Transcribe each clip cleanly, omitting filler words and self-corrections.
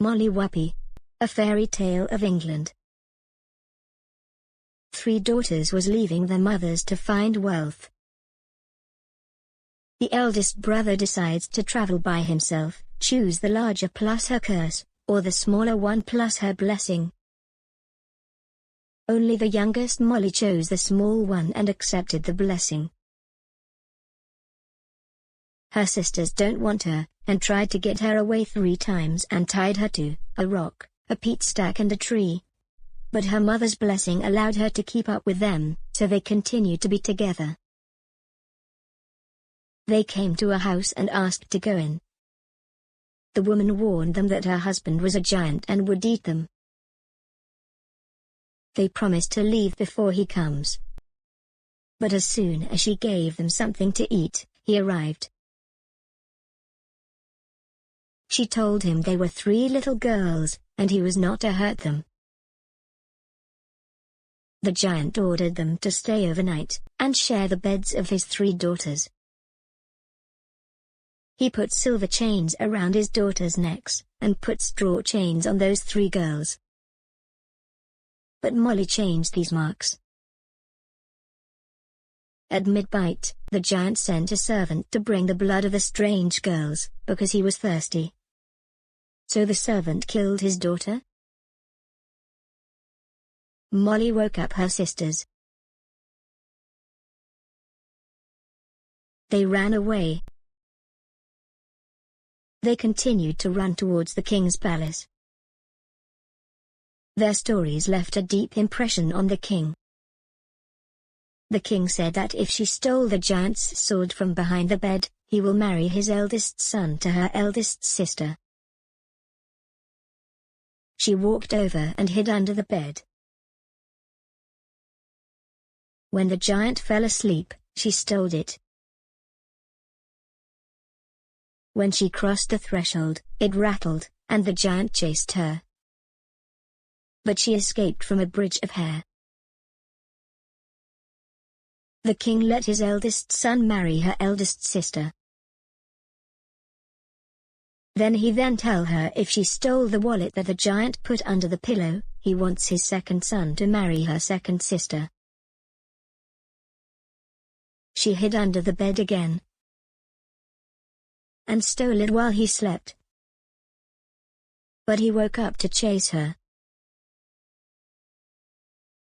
Molly Whuppie. A Fairy Tale of England. 3 daughters was leaving their mothers to find wealth. The eldest brother decides to travel by himself, choose the larger plus her curse, or the smaller one plus her blessing. Only the youngest Molly chose the small one and accepted the blessing. Her sisters don't want her, and tried to get her away 3 times and tied her to a rock, a peat stack and a tree. But her mother's blessing allowed her to keep up with them, so they continued to be together. They came to a house and asked to go in. The woman warned them that her husband was a giant and would eat them. They promised to leave before he comes. But as soon as she gave them something to eat, he arrived. She told him they were 3 little girls, and he was not to hurt them. The giant ordered them to stay overnight, and share the beds of his 3 daughters. He put silver chains around his daughters' necks, and put straw chains on those 3 girls. But Molly changed these marks. At midnight, the giant sent a servant to bring the blood of the strange girls, because he was thirsty. So the servant killed his daughter. Molly woke up her sisters. They ran away. They continued to run towards the king's palace. Their stories left a deep impression on the king. The king said that if she stole the giant's sword from behind the bed, he will marry his eldest son to her eldest sister. She walked over and hid under the bed. When the giant fell asleep, she stole it. When she crossed the threshold, it rattled, and the giant chased her. But she escaped from a bridge of hair. The king let his eldest son marry her eldest sister. Then he tell her if she stole the wallet that the giant put under the pillow, he wants his second son to marry her second sister. She hid under the bed again and stole it while he slept. But he woke up to chase her.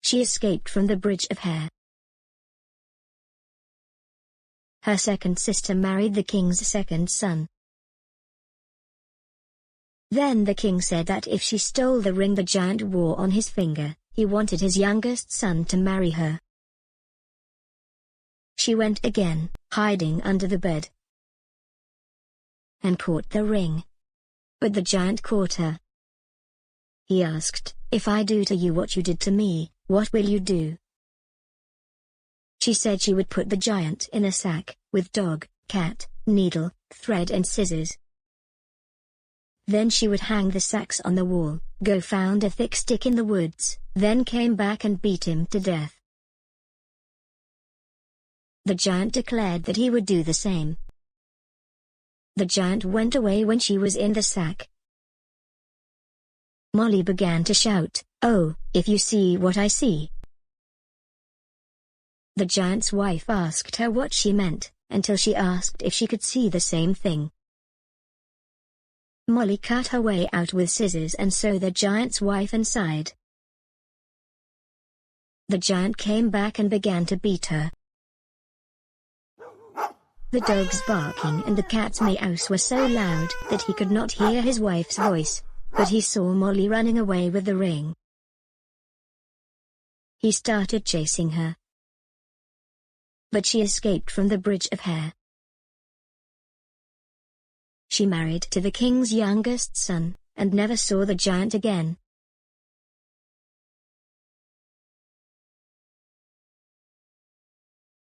She escaped from the bridge of hair. Her second sister married the king's second son. Then the king said that if she stole the ring the giant wore on his finger, he wanted his youngest son to marry her. She went again, hiding under the bed, and caught the ring. But the giant caught her. He asked, "If I do to you what you did to me, what will you do?" She said she would put the giant in a sack, with dog, cat, needle, thread and scissors. Then she would hang the sacks on the wall, go found a thick stick in the woods, then came back and beat him to death. The giant declared that he would do the same. The giant went away when she was in the sack. Molly began to shout, "Oh, if you see what I see." The giant's wife asked her what she meant, until she asked if she could see the same thing. Molly cut her way out with scissors and so the giant's wife inside. The giant came back and began to beat her. The dog's barking and the cat's meows were so loud that he could not hear his wife's voice, but he saw Molly running away with the ring. He started chasing her. But she escaped from the bridge of hair. She married to the king's youngest son, and never saw the giant again.